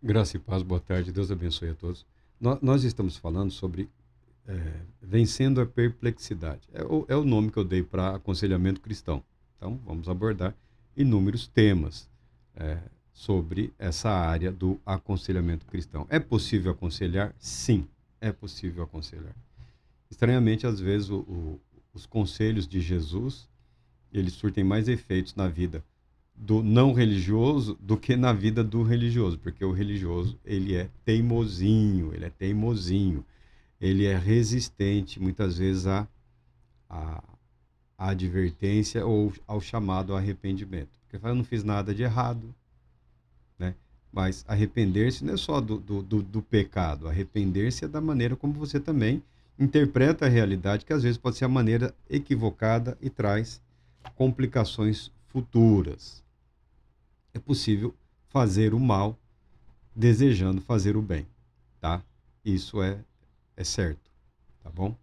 Graça e paz, boa tarde, Deus abençoe a todos. Nós estamos falando sobre vencendo a perplexidade. É o nome que eu dei para aconselhamento cristão. Então, vamos abordar inúmeros temas é, sobre essa área do aconselhamento cristão. É possível aconselhar? Sim, é possível aconselhar. Estranhamente, às vezes, os conselhos de Jesus, eles surtem mais efeitos na vida do não religioso do que na vida do religioso, porque o religioso, ele é teimosinho, ele é resistente muitas vezes à, à advertência ou ao chamado ao arrependimento. Porque fala, eu não fiz nada de errado, né? Mas arrepender-se não é só do pecado, arrepender-se é da maneira como você também interpreta a realidade, que às vezes pode ser a maneira equivocada e traz complicações futuras. É possível fazer o mal desejando fazer o bem, tá? Isso é certo, tá bom?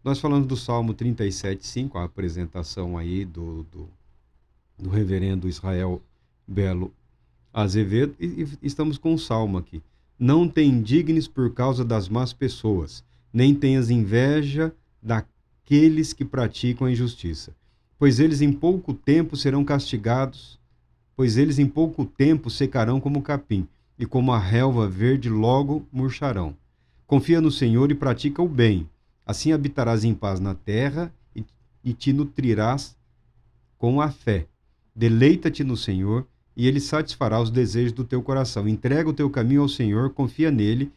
Nós falamos do Salmo 37:5, a apresentação aí do reverendo Israel Belo Azevedo, e estamos com o Salmo aqui. Não te indignes por causa das más pessoas, nem tenhas inveja daqueles que praticam a injustiça, pois eles em pouco tempo serão castigados, pois eles em pouco tempo secarão como o capim, e como a relva verde logo murcharão. Confia no Senhor e pratica o bem, assim habitarás em paz na terra e te nutrirás com a fé. Deleita-te no Senhor e ele satisfará os desejos do teu coração. Entrega o teu caminho ao Senhor, confia nele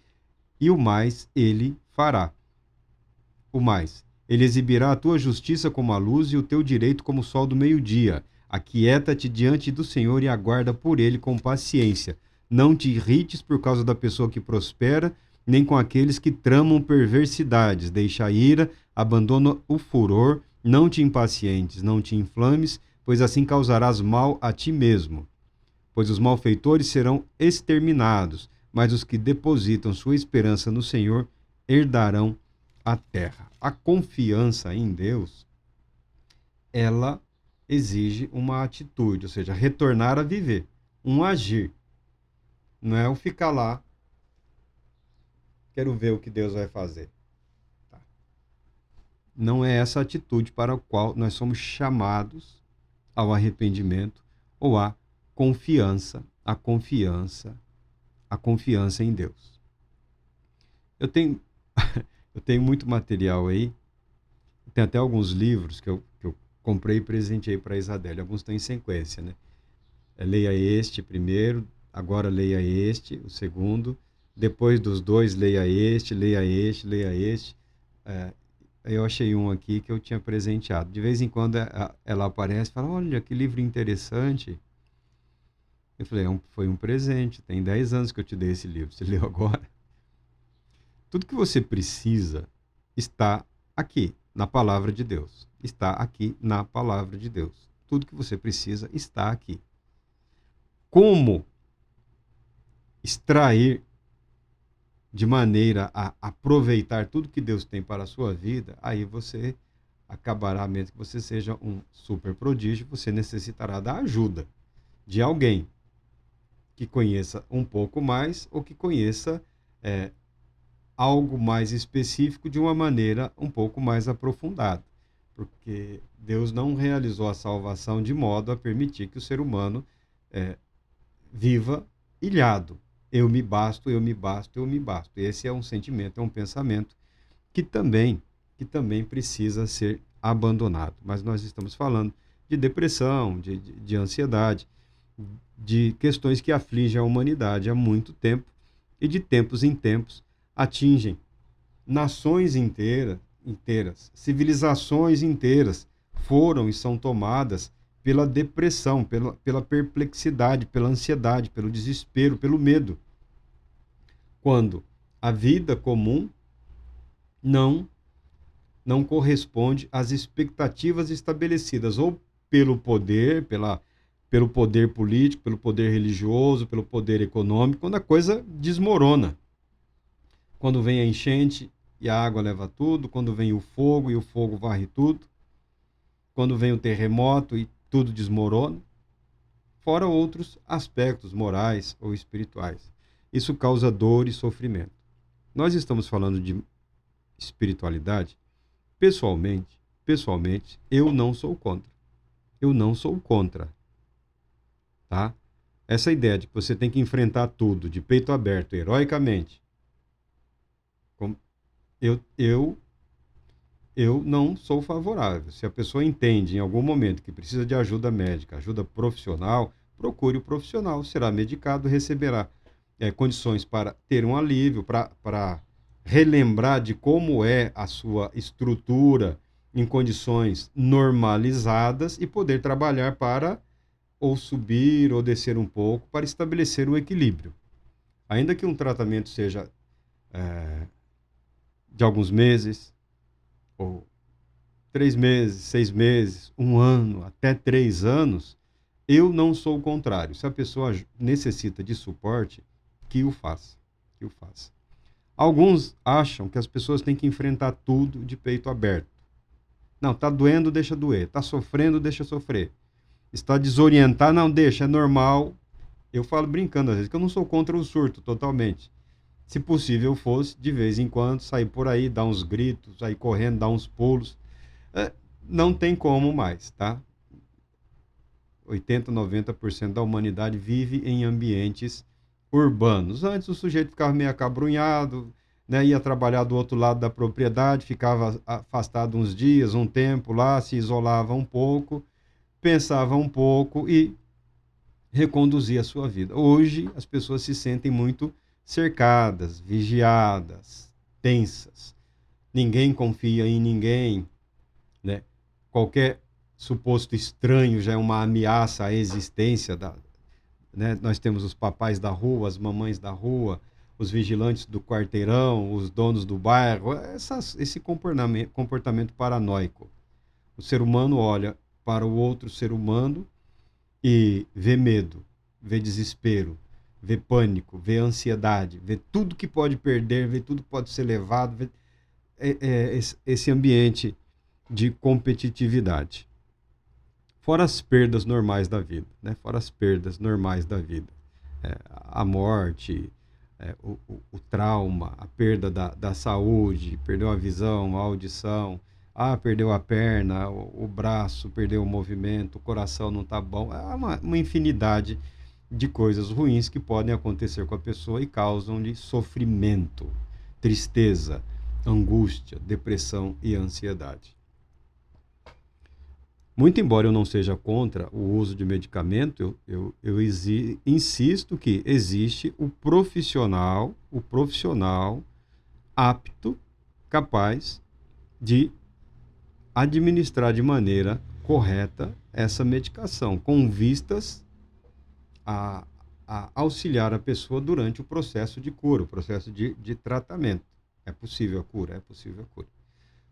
e o mais ele fará. O mais, ele exibirá a tua justiça como a luz e o teu direito como o sol do meio-dia. Aquieta-te diante do Senhor e aguarda por ele com paciência. Não te irrites por causa da pessoa que prospera, nem com aqueles que tramam perversidades. Deixa a ira, abandona o furor, não te impacientes, não te inflames, pois assim causarás mal a ti mesmo. Pois os malfeitores serão exterminados, mas os que depositam sua esperança no Senhor herdarão a terra. A confiança em Deus, ela exige uma atitude, ou seja, retornar a viver, um agir. Não é o ficar lá, quero ver o que Deus vai fazer. Tá? Não é essa atitude para a qual nós somos chamados ao arrependimento ou à confiança, a confiança em Deus. Eu tenho, eu tenho muito material aí. Tem até alguns livros que eu comprei e presenteei para a Isabelle. Alguns estão em sequência, né? Leia este primeiro, agora leia este, o segundo. Depois dos dois, leia este, leia este, leia este. É, eu achei um aqui que eu tinha presenteado. De vez em quando ela aparece e fala, olha, que livro interessante. Eu falei, foi um presente, tem 10 anos que eu te dei esse livro, você leu agora? Tudo que você precisa está aqui, na palavra de Deus. Está aqui na palavra de Deus. Tudo que você precisa está aqui. Como extrair de maneira a aproveitar tudo que Deus tem para a sua vida, aí você acabará, mesmo que você seja um super prodígio, você necessitará da ajuda de alguém que conheça um pouco mais ou que conheça algo mais específico de uma maneira um pouco mais aprofundada. Porque Deus não realizou a salvação de modo a permitir que o ser humano viva ilhado. Eu me basto, eu me basto, eu me basto. Esse é um sentimento, é um pensamento que também precisa ser abandonado. Mas nós estamos falando de depressão, de ansiedade, de questões que afligem a humanidade há muito tempo e de tempos em tempos atingem nações inteiras, civilizações inteiras foram e são tomadas pela depressão, pela perplexidade, pela ansiedade, pelo desespero, pelo medo. Quando a vida comum não não corresponde às expectativas estabelecidas ou pelo poder, pelo poder político, pelo poder religioso, pelo poder econômico, quando a coisa desmorona. Quando vem a enchente e a água leva tudo, quando vem o fogo e o fogo varre tudo, quando vem o terremoto e tudo desmorona, fora outros aspectos morais ou espirituais. isso causa dor e sofrimento. Nós estamos falando de espiritualidade. Pessoalmente, eu não sou contra. Eu não sou contra, tá? Essa ideia de que você tem que enfrentar tudo de peito aberto, heroicamente, eu, eu, eu não sou favorável. Se a pessoa entende em algum momento que precisa de ajuda médica, ajuda profissional, procure o profissional, será medicado, receberá condições para ter um alívio, para relembrar de como é a sua estrutura em condições normalizadas e poder trabalhar para ou subir ou descer um pouco para estabelecer o equilíbrio. Ainda que um tratamento seja de alguns meses, ou 3 meses, 6 meses, 1 ano, até 3 anos, eu não sou o contrário. Se a pessoa necessita de suporte, que o faça. Que o faça. Alguns acham que as pessoas têm que enfrentar tudo de peito aberto. Não, tá doendo, deixa doer. Tá sofrendo, deixa sofrer. Está desorientado, não, deixa, é normal. Eu falo brincando às vezes que eu não sou contra o surto totalmente. Se possível fosse, de vez em quando, sair por aí, dar uns gritos, sair correndo, dar uns pulos. Não tem como mais, tá? 80, 90% da humanidade vive em ambientes urbanos. Antes o sujeito ficava meio acabrunhado, né? Ia trabalhar do outro lado da propriedade, ficava afastado uns dias, um tempo lá, se isolava um pouco, pensava um pouco e reconduzia a sua vida. Hoje as pessoas se sentem muito cercadas, vigiadas, tensas. Ninguém confia em ninguém, né? Qualquer suposto estranho já é uma ameaça à existência da, né? Nós temos os papais da rua, as mamães da rua, os vigilantes do quarteirão, os donos do bairro, esse comportamento paranoico. O ser humano olha para o outro ser humano e vê medo, vê desespero, vê pânico, vê ansiedade, vê tudo que pode perder, vê tudo que pode ser levado, vê esse ambiente de competitividade. Fora as perdas normais da vida, né? Fora as perdas normais da vida. A morte, o trauma, a perda da saúde, perdeu a visão, a audição, perdeu a perna, o braço, perdeu o movimento, o coração não está bom. É uma infinidade de coisas ruins que podem acontecer com a pessoa e causam-lhe sofrimento, tristeza, angústia, depressão e ansiedade. Muito embora eu não seja contra o uso de medicamento, eu insisto que existe o profissional apto, capaz de administrar de maneira correta essa medicação, com vistas a auxiliar a pessoa durante o processo de cura, o processo de tratamento. É possível a cura? É possível a cura.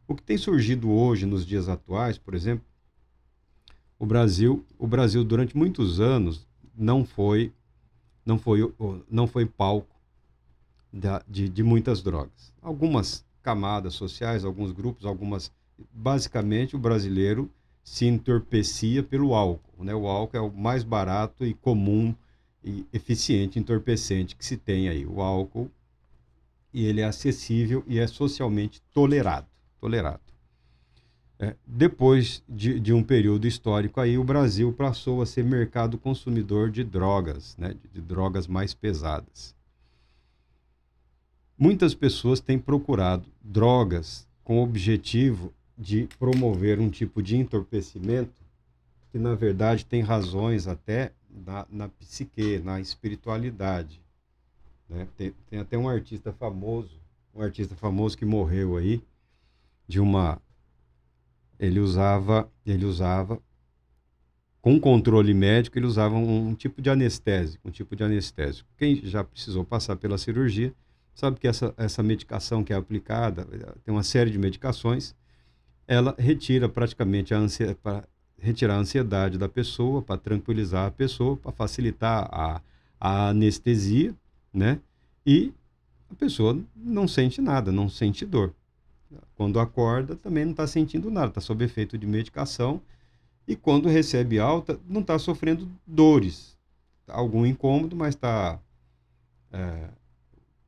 O que tem surgido hoje, nos dias atuais, por exemplo, o Brasil durante muitos anos não foi palco de muitas drogas. Algumas camadas sociais, alguns grupos, basicamente o brasileiro se entorpecia pelo álcool, né? O álcool é o mais barato e comum e eficiente entorpecente que se tem aí, o álcool, e ele é acessível e é socialmente tolerado. Depois de um período histórico aí, o Brasil passou a ser mercado consumidor de drogas, né? De drogas mais pesadas. Muitas pessoas têm procurado drogas com o objetivo de promover um tipo de entorpecimento que, na verdade, tem razões até na psique, na espiritualidade, né? Tem até um artista famoso que morreu aí, ele usava, com controle médico, ele usava um tipo de anestésico. Quem já precisou passar pela cirurgia sabe que essa medicação que é aplicada, tem uma série de medicações, ela retira praticamente para retirar a ansiedade da pessoa, para tranquilizar a pessoa, para facilitar a anestesia, né? E a pessoa não sente nada, não sente dor. Quando acorda, também não está sentindo nada, está sob efeito de medicação. E quando recebe alta, não está sofrendo dores. Algum incômodo, mas está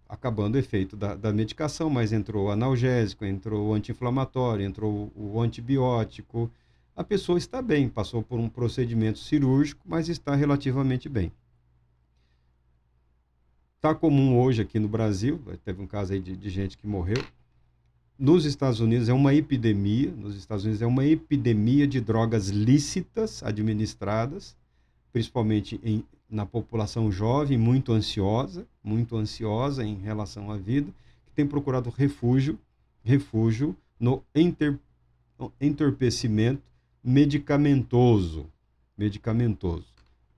acabando o efeito da medicação, mas entrou o analgésico, entrou o anti-inflamatório, entrou o antibiótico. A pessoa está bem, passou por um procedimento cirúrgico, mas está relativamente bem. Está comum hoje aqui no Brasil, teve um caso aí de gente que morreu. Nos Estados Unidos é uma epidemia, de drogas lícitas administradas, principalmente na população jovem, muito ansiosa em relação à vida, que tem procurado refúgio no entorpecimento medicamentoso.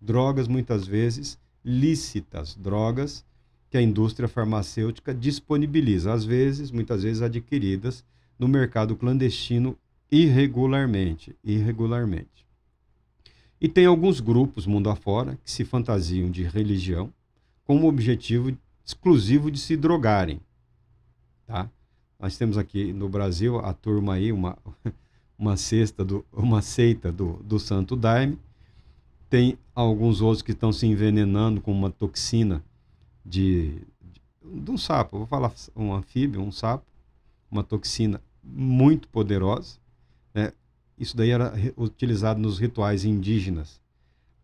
Drogas muitas vezes lícitas, drogas que a indústria farmacêutica disponibiliza, muitas vezes adquiridas no mercado clandestino irregularmente. E tem alguns grupos mundo afora que se fantasiam de religião com o objetivo exclusivo de se drogarem, tá? Nós temos aqui no Brasil a turma aí, uma seita do Santo Daime. Tem alguns outros que estão se envenenando com uma toxina de um sapo, vou falar um anfíbio, um sapo, uma toxina muito poderosa, né? Isso daí era utilizado nos rituais indígenas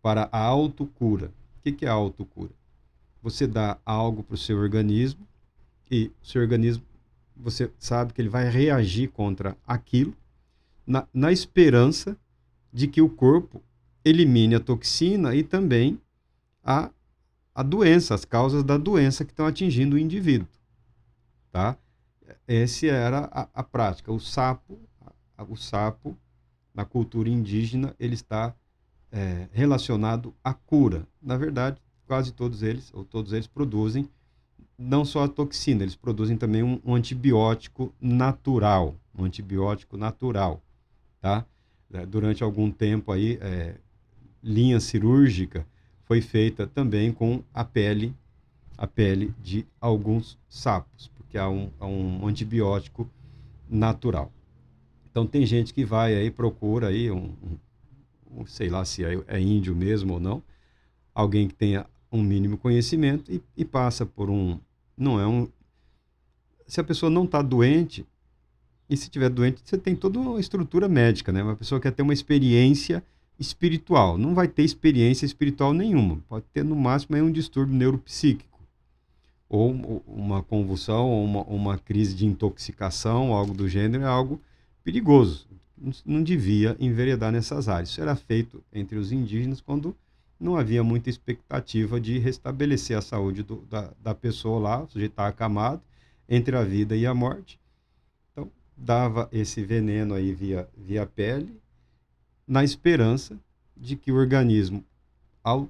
para a autocura. O que é a autocura? Você dá algo para o seu organismo e o seu organismo, você sabe que ele vai reagir contra aquilo na esperança de que o corpo elimine a toxina e também a doença, as causas da doença que estão atingindo o indivíduo, tá? Essa era a prática. O sapo, na cultura indígena, ele está relacionado à cura. Na verdade, quase todos eles produzem não só a toxina, eles produzem também um antibiótico natural, tá? Durante algum tempo aí, linha cirúrgica foi feita também com a pele de alguns sapos, porque há um antibiótico natural. Então tem gente que vai aí, procura aí sei lá se é índio mesmo ou não, alguém que tenha um mínimo conhecimento e passa por se a pessoa não está doente, e se estiver doente, você tem toda uma estrutura médica, né? Uma pessoa quer ter uma experiência espiritual, não vai ter experiência espiritual nenhuma, pode ter no máximo aí um distúrbio neuropsíquico, ou uma convulsão, ou uma crise de intoxicação, algo do gênero, é algo perigoso. Não devia enveredar nessas áreas. Isso era feito entre os indígenas quando não havia muita expectativa de restabelecer a saúde da pessoa lá, o sujeito estava acamado entre a vida e a morte. Então, dava esse veneno aí via pele, na esperança de que o organismo, ao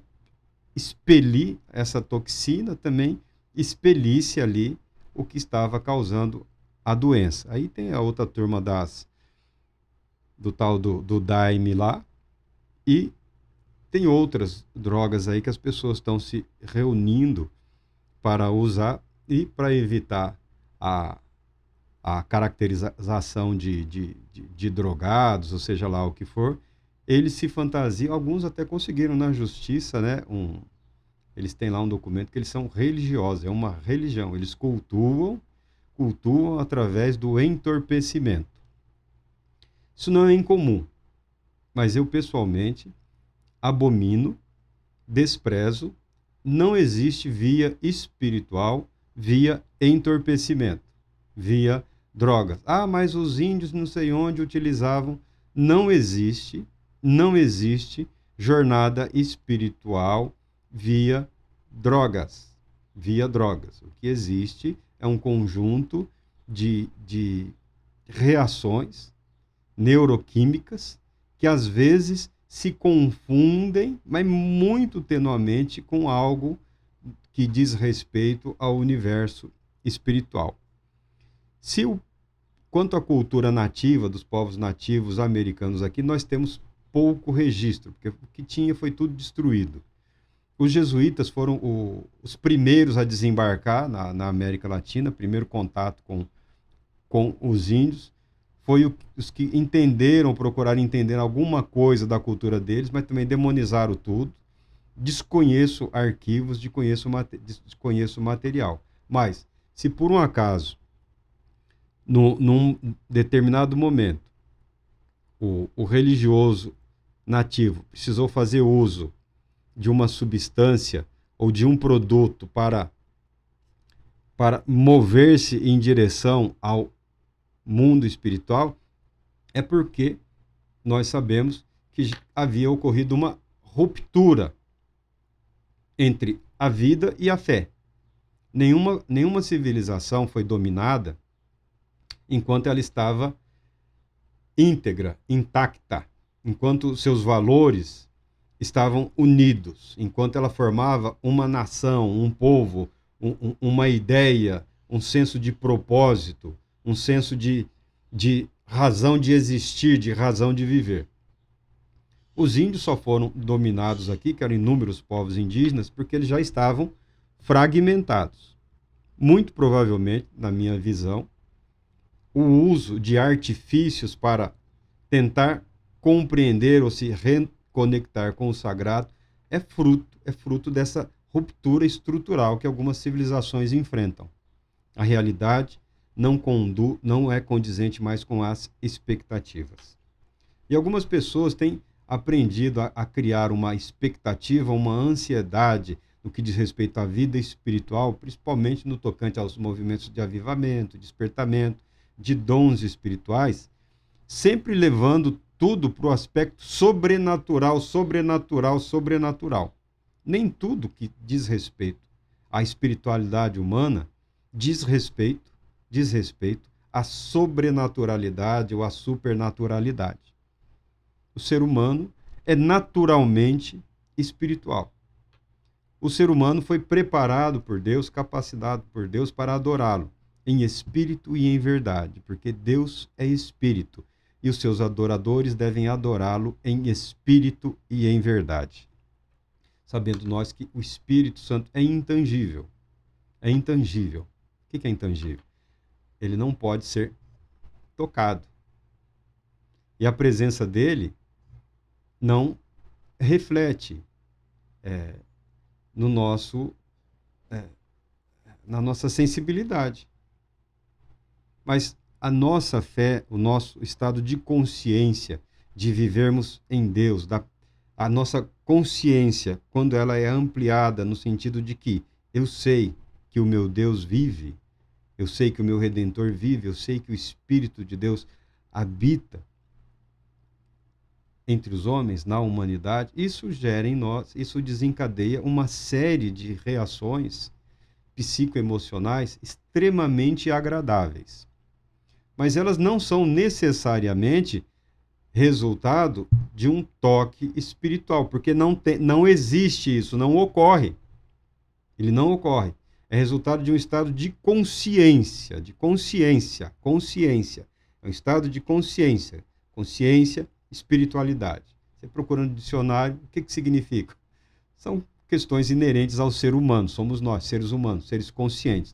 expelir essa toxina, também expelisse ali o que estava causando a doença. Aí tem a outra turma do tal do Daime lá, e tem outras drogas aí que as pessoas estão se reunindo para usar e para evitar a caracterização de drogados, ou seja lá o que for. Eles se fantasiam, alguns até conseguiram na justiça, né? Eles têm lá um documento que eles são religiosos, é uma religião, eles cultuam através do entorpecimento. Isso não é incomum, mas eu pessoalmente abomino, desprezo, não existe via espiritual, via entorpecimento, via drogas. Ah, mas os índios não sei onde utilizavam. Não existe jornada espiritual via drogas. O que existe é um conjunto de reações neuroquímicas que às vezes se confundem, mas muito tenuamente, com algo que diz respeito ao universo espiritual. Quanto à cultura nativa, dos povos nativos americanos aqui, nós temos pouco registro, porque o que tinha foi tudo destruído. Os jesuítas foram os primeiros a desembarcar na América Latina, primeiro contato com os índios, foi os que procuraram entender alguma coisa da cultura deles, mas também demonizaram tudo, desconheço arquivos, desconheço material. Mas, se por um acaso, num determinado momento, o religioso nativo precisou fazer uso de uma substância ou de um produto para mover-se em direção ao mundo espiritual, é porque nós sabemos que havia ocorrido uma ruptura entre a vida e a fé. Nenhuma civilização foi dominada enquanto ela estava íntegra, intacta, enquanto seus valores estavam unidos, enquanto ela formava uma nação, um povo, uma ideia, um senso de propósito, um senso de razão de existir, de razão de viver. Os índios só foram dominados aqui, que eram inúmeros povos indígenas, porque eles já estavam fragmentados. Muito provavelmente, na minha visão, o uso de artifícios para tentar compreender ou se reconectar com o sagrado é fruto dessa ruptura estrutural que algumas civilizações enfrentam. A realidade não é condizente mais com as expectativas. E algumas pessoas têm aprendido a criar uma expectativa, uma ansiedade no que diz respeito à vida espiritual, principalmente no tocante aos movimentos de avivamento, despertamento, de dons espirituais, sempre levando tudo para o aspecto sobrenatural, sobrenatural, sobrenatural. Nem tudo que diz respeito à espiritualidade humana diz respeito à sobrenaturalidade ou à supernaturalidade. O ser humano é naturalmente espiritual. O ser humano foi preparado por Deus, capacitado por Deus para adorá-lo em espírito e em verdade, porque Deus é espírito e os seus adoradores devem adorá-lo em espírito e em verdade. Sabendo nós que o Espírito Santo é intangível. É intangível. O que é intangível? Ele não pode ser tocado. E a presença dele não reflete no na nossa sensibilidade. Mas a nossa fé, o nosso estado de consciência, de vivermos em Deus, a nossa consciência, quando ela é ampliada no sentido de que eu sei que o meu Deus vive, eu sei que o meu Redentor vive, eu sei que o Espírito de Deus habita entre os homens, na humanidade, isso gera em nós, isso desencadeia uma série de reações psicoemocionais extremamente agradáveis. Mas elas não são necessariamente resultado de um toque espiritual, porque não existe isso, não ocorre. Ele não ocorre. É resultado de um estado de consciência, consciência. É um estado de consciência, espiritualidade. Você procurando no dicionário, o que significa? São questões inerentes ao ser humano, somos nós, seres humanos, seres conscientes.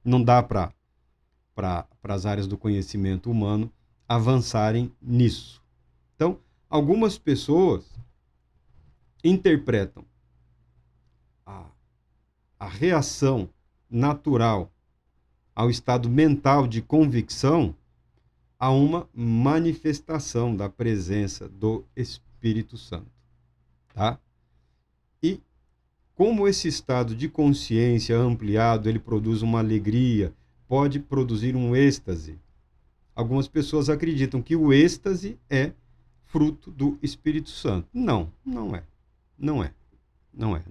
Não dá para as áreas do conhecimento humano avançarem nisso. Então, algumas pessoas interpretam a reação natural ao estado mental de convicção a uma manifestação da presença do Espírito Santo, tá? E como esse estado de consciência ampliado, ele produz uma alegria, pode produzir um êxtase. Algumas pessoas acreditam que o êxtase é fruto do Espírito Santo. Não é.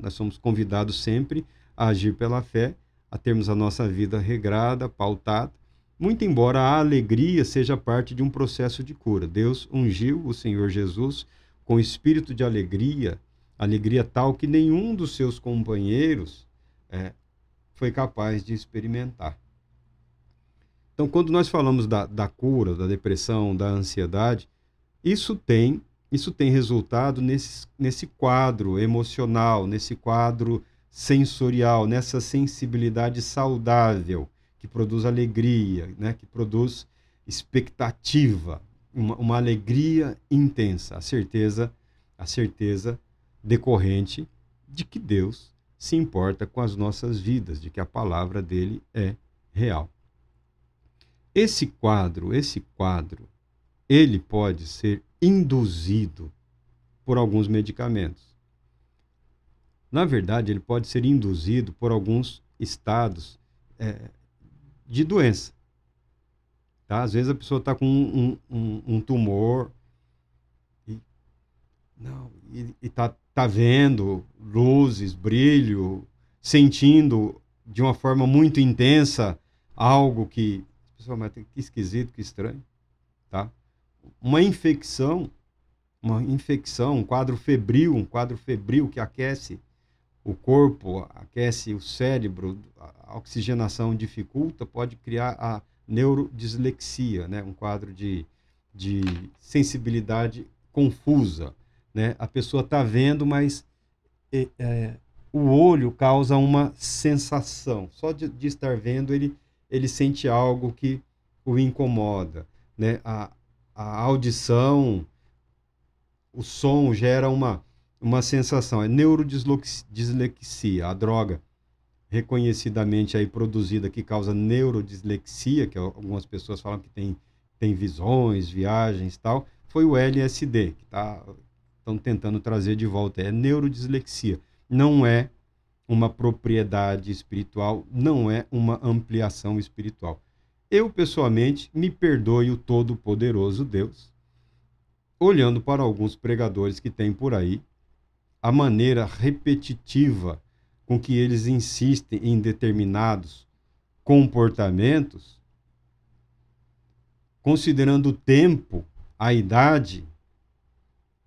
Nós somos convidados sempre a agir pela fé, a termos a nossa vida regrada, pautada, muito embora a alegria seja parte de um processo de cura. Deus ungiu o Senhor Jesus com espírito de alegria tal que nenhum dos seus companheiros foi capaz de experimentar. Então, quando nós falamos da cura, da depressão, da ansiedade, isso tem resultado nesse quadro emocional, nesse quadro sensorial, nessa sensibilidade saudável, que produz alegria, né? Que produz expectativa, uma alegria intensa, a certeza decorrente de que Deus se importa com as nossas vidas, de que a palavra dele é real. Esse quadro, ele pode ser induzido por alguns medicamentos. Na verdade, ele pode ser induzido por alguns estados de doença. Tá? Às vezes a pessoa está com um tumor e tá vendo luzes, brilho, sentindo de uma forma muito intensa algo que... Pessoal, mas que esquisito, que estranho. Tá? Uma infecção, um quadro febril que aquece o corpo, aquece o cérebro, a oxigenação dificulta, pode criar a neurodislexia, né? Um quadro de sensibilidade confusa. Né? A pessoa está vendo, mas o olho causa uma sensação. Só de estar vendo, ele sente algo que o incomoda. Né? A audição, o som gera uma sensação. É neurodislexia, a droga reconhecidamente aí produzida que causa neurodislexia, que algumas pessoas falam que tem visões, viagens e tal, foi o LSD, que estão tentando trazer de volta. É neurodislexia. Não é uma propriedade espiritual, não é uma ampliação espiritual. Eu, pessoalmente, me perdoe o Todo-Poderoso Deus, olhando para alguns pregadores que tem por aí, a maneira repetitiva com que eles insistem em determinados comportamentos, considerando o tempo, a idade,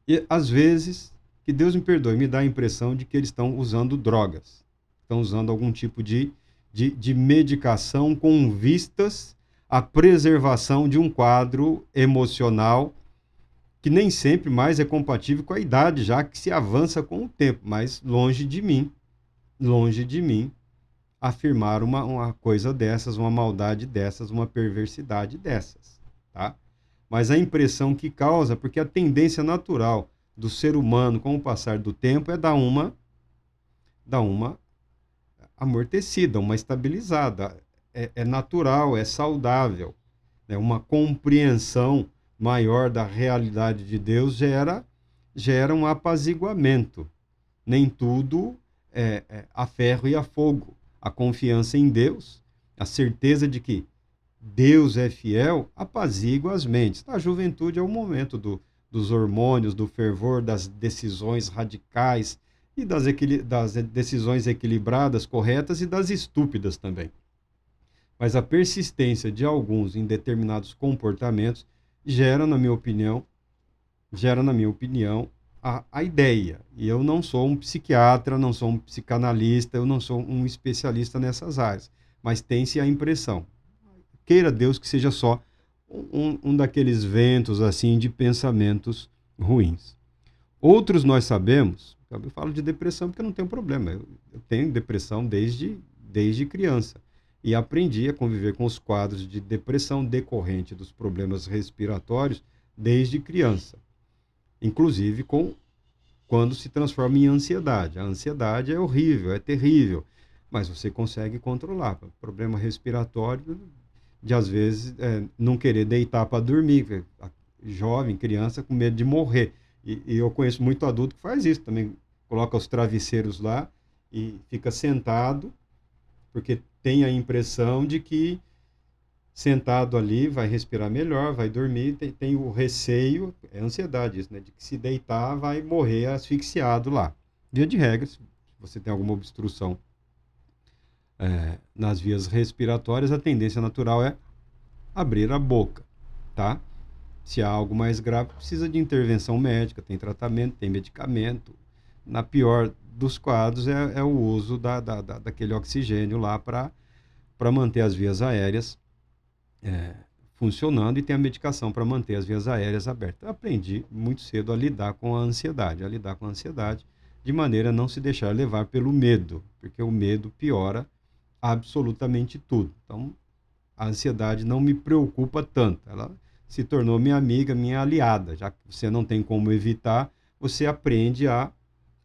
e às vezes, que Deus me perdoe, me dá a impressão de que eles estão usando drogas, estão usando algum tipo de medicação com vistas à preservação de um quadro emocional que nem sempre mais é compatível com a idade, já que se avança com o tempo, mas longe de mim afirmar uma coisa dessas, uma maldade dessas, uma perversidade dessas, tá? Mas a impressão que causa, porque a tendência natural do ser humano com o passar do tempo é dar uma amortecida, uma estabilizada. É natural, é saudável. Né? Uma compreensão maior da realidade de Deus gera um apaziguamento. Nem tudo a ferro e a fogo. A confiança em Deus, a certeza de que Deus é fiel, apazigua as mentes. A juventude é o momento dos hormônios, do fervor, das decisões radicais e das decisões equilibradas, corretas e das estúpidas também. Mas a persistência de alguns em determinados comportamentos gera, na minha opinião, a ideia. E eu não sou um psiquiatra, não sou um psicanalista, eu não sou um especialista nessas áreas. Mas tem-se a impressão. Queira Deus que seja só um daqueles ventos assim de pensamentos ruins. Outros nós sabemos, eu falo de depressão porque eu não tenho problema. Eu tenho depressão desde criança. E aprendi a conviver com os quadros de depressão decorrente dos problemas respiratórios desde criança. Inclusive quando se transforma em ansiedade. A ansiedade é horrível, é terrível, mas você consegue controlar. Problema respiratório, de às vezes não querer deitar para dormir. Jovem, criança, com medo de morrer. E eu conheço muito adulto que faz isso também. Coloca os travesseiros lá e fica sentado, porque tem a impressão de que sentado ali vai respirar melhor, vai dormir, tem o receio, é ansiedade isso, né? De que se deitar vai morrer asfixiado lá. Via de regra, se você tem alguma obstrução nas vias respiratórias, a tendência natural é abrir a boca, tá? Se há algo mais grave, precisa de intervenção médica, tem tratamento, tem medicamento. Na pior dos quadros é o uso daquele oxigênio lá para manter as vias aéreas funcionando, e tem a medicação para manter as vias aéreas abertas. Eu aprendi muito cedo a lidar com a ansiedade, de maneira a não se deixar levar pelo medo, porque o medo piora absolutamente tudo. Então, a ansiedade não me preocupa tanto, ela se tornou minha amiga, minha aliada, já que você não tem como evitar, você aprende a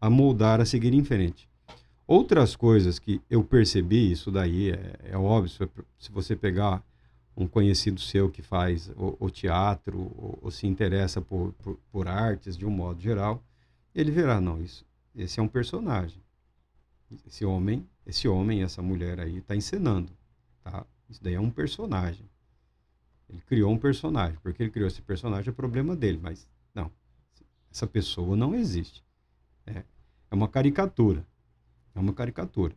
a moldar, a seguir em frente. Outras coisas que eu percebi, isso daí é óbvio, se você pegar um conhecido seu que faz o teatro ou se interessa por artes de um modo geral, ele verá, não, esse é um personagem. Esse homem, essa mulher aí está encenando, tá? Isso daí é um personagem. Ele criou um personagem. Porque ele criou esse personagem é problema dele, mas não. Essa pessoa não existe. É uma caricatura. É uma caricatura.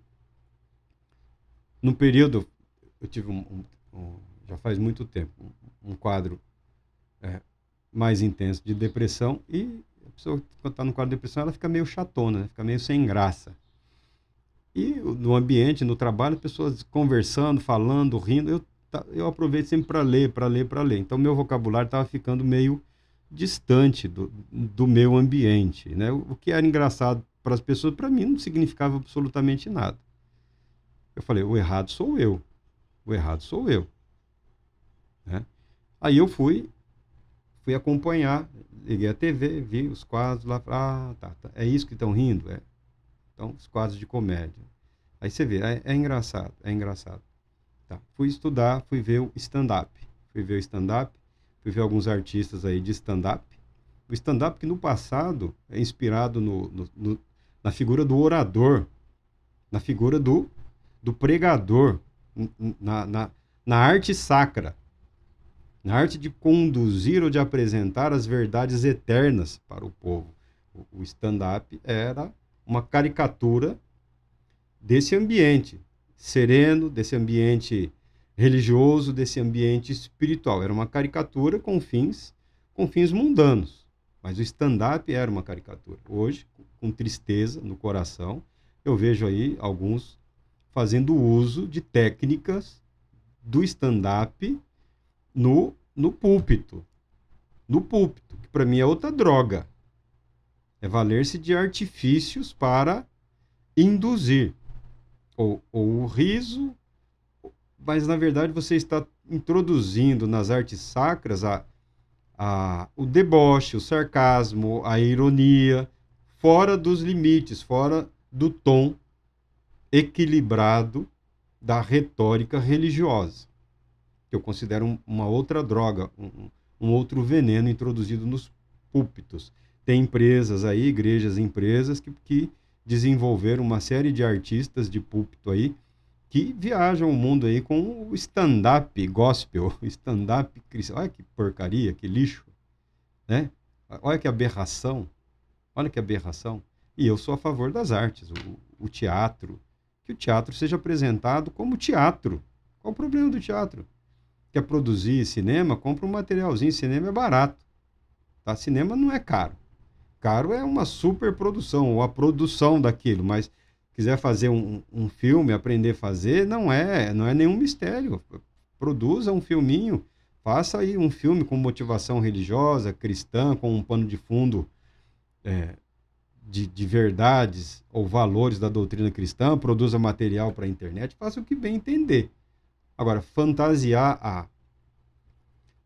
No período, eu tive já faz muito tempo, um quadro mais intenso de depressão e a pessoa, quando está no quadro de depressão, ela fica meio chatona, né? Fica meio sem graça. E no ambiente, no trabalho, pessoas conversando, falando, rindo, eu aproveito sempre para ler. Então, meu vocabulário estava ficando meio distante do meu ambiente, né? O que era engraçado para as pessoas, para mim, não significava absolutamente nada. Eu falei, o errado sou eu. Né? Aí eu fui acompanhar, liguei a TV, vi os quadros lá, tá, é isso que estão rindo? Então, os quadros de comédia. Aí você vê, é engraçado. Tá. Fui estudar, fui ver o stand-up. Fui ver alguns artistas aí de stand-up. O stand-up que no passado é inspirado na figura do orador, na figura do pregador, na arte sacra, na arte de conduzir ou de apresentar as verdades eternas para o povo. O stand-up era uma caricatura desse ambiente sereno, desse ambiente religioso, desse ambiente espiritual. Era uma caricatura com fins mundanos. Mas o stand-up era uma caricatura. Hoje, com tristeza no coração, eu vejo aí alguns fazendo uso de técnicas do stand-up no púlpito. No púlpito, que para mim é outra droga. É valer-se de artifícios para induzir ou o riso, mas na verdade você está introduzindo nas artes sacras o deboche, o sarcasmo, a ironia, fora dos limites, fora do tom equilibrado da retórica religiosa, que eu considero uma outra droga, um outro veneno introduzido nos púlpitos. Tem empresas aí, igrejas, empresas que desenvolveram uma série de artistas de púlpito aí que viajam o mundo aí com o stand-up gospel, stand-up cristão. Olha que porcaria, que lixo, né? Olha que aberração, E eu sou a favor das artes, o teatro, que o teatro seja apresentado como teatro. Qual o problema do teatro? Quer produzir cinema? Compra um materialzinho, cinema é barato, tá? Cinema não é caro. Caro é uma superprodução, ou a produção daquilo, mas quiser fazer um filme, aprender a fazer, não é nenhum mistério. Produza um filminho, faça aí um filme com motivação religiosa, cristã, com um pano de fundo de verdades ou valores da doutrina cristã, produza material para a internet, faça o que bem entender. Agora, fantasiar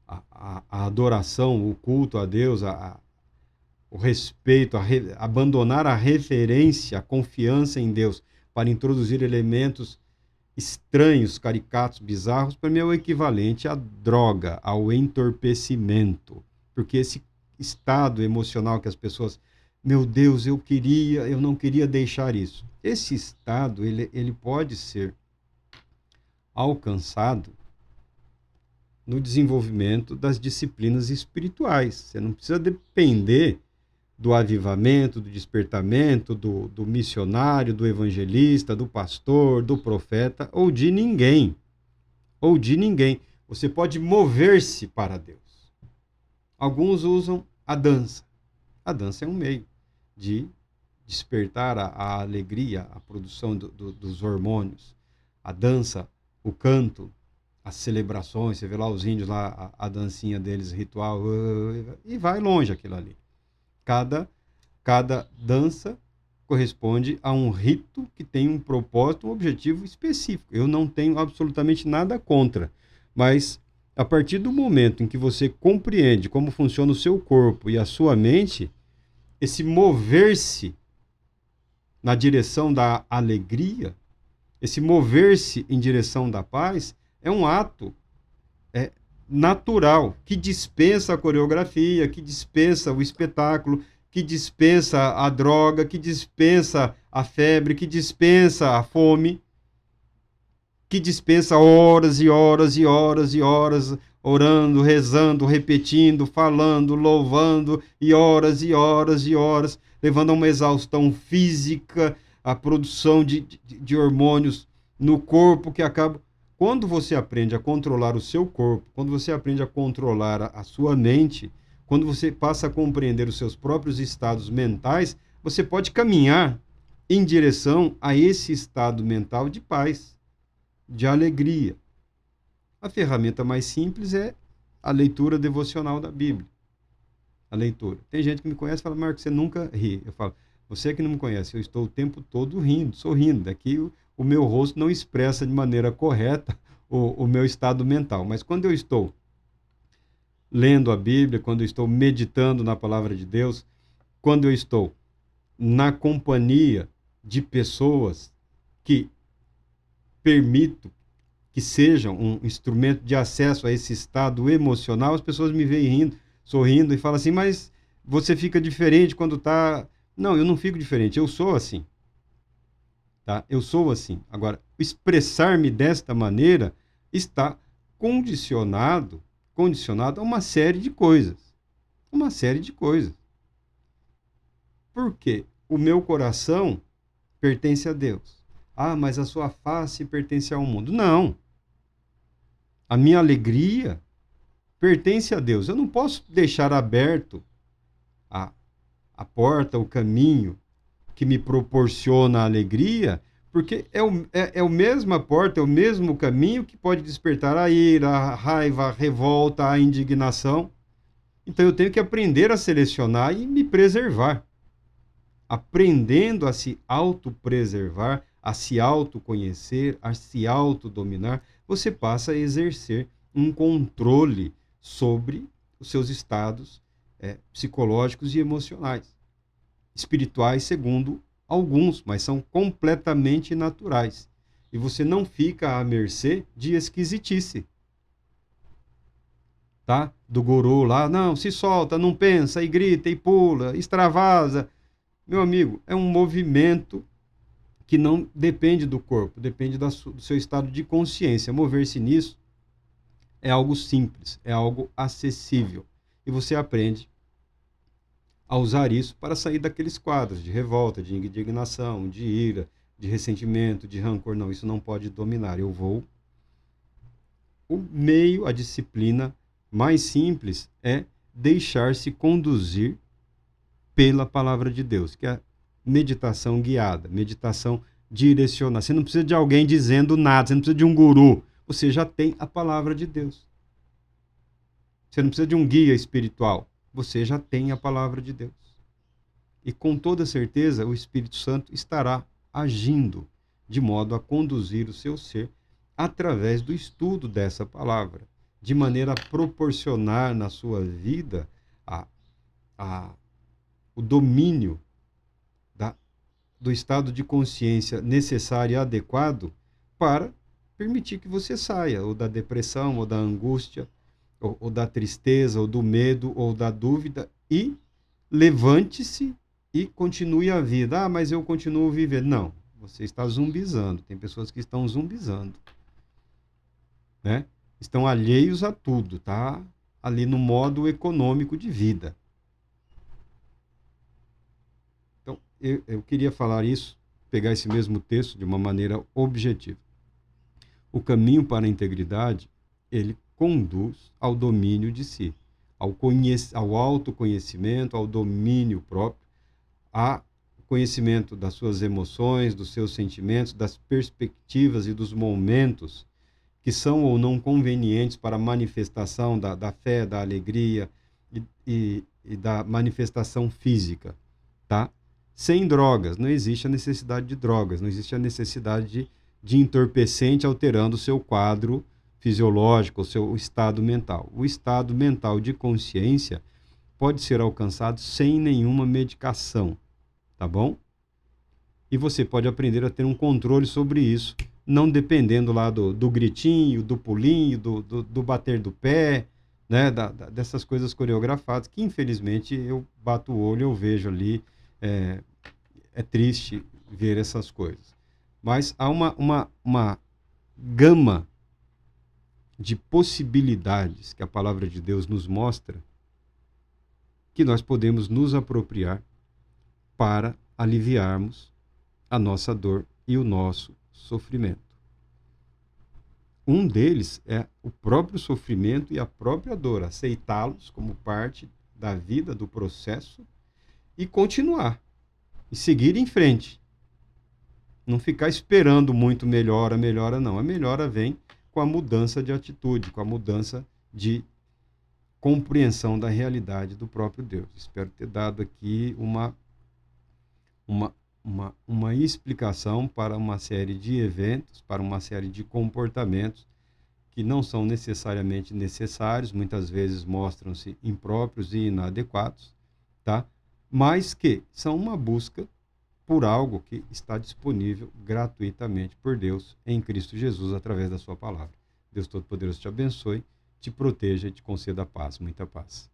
a adoração, o culto a Deus, o respeito, abandonar a referência, a confiança em Deus para introduzir elementos estranhos, caricatos, bizarros, para mim é o equivalente à droga, ao entorpecimento. Porque esse estado emocional que as pessoas, meu Deus, eu não queria deixar isso. Esse estado, ele pode ser alcançado no desenvolvimento das disciplinas espirituais. Você não precisa depender do avivamento, do despertamento, do missionário, do evangelista, do pastor, do profeta, ou de ninguém. Você pode mover-se para Deus. Alguns usam a dança. A dança é um meio de despertar a alegria, a produção dos hormônios. A dança, o canto, as celebrações, você vê lá os índios, lá, a dancinha deles, ritual, e vai longe aquilo ali. Cada dança corresponde a um rito que tem um propósito, um objetivo específico. Eu não tenho absolutamente nada contra, mas a partir do momento em que você compreende como funciona o seu corpo e a sua mente, esse mover-se na direção da alegria, esse mover-se em direção da paz, é um ato natural, que dispensa a coreografia, que dispensa o espetáculo, que dispensa a droga, que dispensa a febre, que dispensa a fome, que dispensa horas e horas e horas e horas orando, rezando, repetindo, falando, louvando, e horas e horas e horas, levando a uma exaustão física, a produção de hormônios no corpo que acaba. Quando você aprende a controlar o seu corpo, quando você aprende a controlar a sua mente, quando você passa a compreender os seus próprios estados mentais, você pode caminhar em direção a esse estado mental de paz, de alegria. A ferramenta mais simples é a leitura devocional da Bíblia. A leitura. Tem gente que me conhece e fala, Marcos, você nunca ri. Eu falo, você que não me conhece, eu estou o tempo todo rindo, sorrindo. Daqui o meu rosto não expressa de maneira correta o meu estado mental. Mas quando eu estou lendo a Bíblia, quando eu estou meditando na palavra de Deus, quando eu estou na companhia de pessoas que permito que sejam um instrumento de acesso a esse estado emocional, as pessoas me veem rindo, sorrindo e falam assim, mas você fica diferente quando está... Não, eu não fico diferente, eu sou assim. Tá? Eu sou assim. Agora, expressar-me desta maneira está condicionado a uma série de coisas. Uma série de coisas. Por quê? O meu coração pertence a Deus. Ah, mas a sua face pertence ao mundo. Não. A minha alegria pertence a Deus. Eu não posso deixar aberto a porta, o caminho que me proporciona a alegria, porque é a mesma porta, é o mesmo caminho que pode despertar a ira, a raiva, a revolta, a indignação. Então eu tenho que aprender a selecionar e me preservar. Aprendendo a se autopreservar, a se autoconhecer, a se autodominar, você passa a exercer um controle sobre os seus estados psicológicos e emocionais. Espirituais, segundo alguns, mas são completamente naturais. E você não fica à mercê de esquisitice. Tá? Do guru lá, não, se solta, não pensa, e grita, e pula, extravasa. Meu amigo, é um movimento que não depende do corpo, depende do seu estado de consciência. Mover-se nisso é algo simples, é algo acessível. E você aprende a usar isso para sair daqueles quadros de revolta, de indignação, de ira, de ressentimento, de rancor. Não, isso não pode dominar. O meio, a disciplina mais simples é deixar-se conduzir pela palavra de Deus, que é a meditação guiada, meditação direcionada. Você não precisa de alguém dizendo nada, você não precisa de um guru, você já tem a palavra de Deus. Você não precisa de um guia espiritual, você já tem a palavra de Deus. E com toda certeza o Espírito Santo estará agindo de modo a conduzir o seu ser através do estudo dessa palavra, de maneira a proporcionar na sua vida o domínio do estado de consciência necessário e adequado para permitir que você saia ou da depressão, ou da angústia, ou da tristeza, ou do medo, ou da dúvida, e levante-se e continue a vida. Ah, mas eu continuo vivendo. Não, você está zumbizando. Tem pessoas que estão zumbizando, né? Estão alheios a tudo, tá? Ali no modo econômico de vida. Então, eu queria falar isso, pegar esse mesmo texto de uma maneira objetiva. O caminho para a integridade, ele conduz ao domínio de si, ao autoconhecimento, ao domínio próprio, ao conhecimento das suas emoções, dos seus sentimentos, das perspectivas e dos momentos que são ou não convenientes para a manifestação da fé, da alegria e da manifestação física, tá? Sem drogas, não existe a necessidade de drogas, não existe a necessidade de entorpecente alterando o seu quadro fisiológico, o seu estado mental. O estado mental de consciência pode ser alcançado sem nenhuma medicação, tá bom? E você pode aprender a ter um controle sobre isso, não dependendo lá do gritinho, do pulinho, do bater do pé, né? Dessas coisas coreografadas, que infelizmente eu bato o olho, eu vejo ali, é, é triste ver essas coisas. Mas há uma gama de possibilidades que a palavra de Deus nos mostra que nós podemos nos apropriar para aliviarmos a nossa dor e o nosso sofrimento. Um deles é o próprio sofrimento e a própria dor, aceitá-los como parte da vida, do processo e continuar, e seguir em frente. Não ficar esperando muito melhora, não. A melhora vem com a mudança de atitude, com a mudança de compreensão da realidade do próprio Deus. Espero ter dado aqui uma, uma explicação para uma série de eventos, para uma série de comportamentos que não são necessariamente necessários, muitas vezes mostram-se impróprios e inadequados, tá? Mas que são uma busca por algo que está disponível gratuitamente por Deus em Cristo Jesus através da sua palavra. Deus Todo-Poderoso te abençoe, te proteja e te conceda paz, muita paz.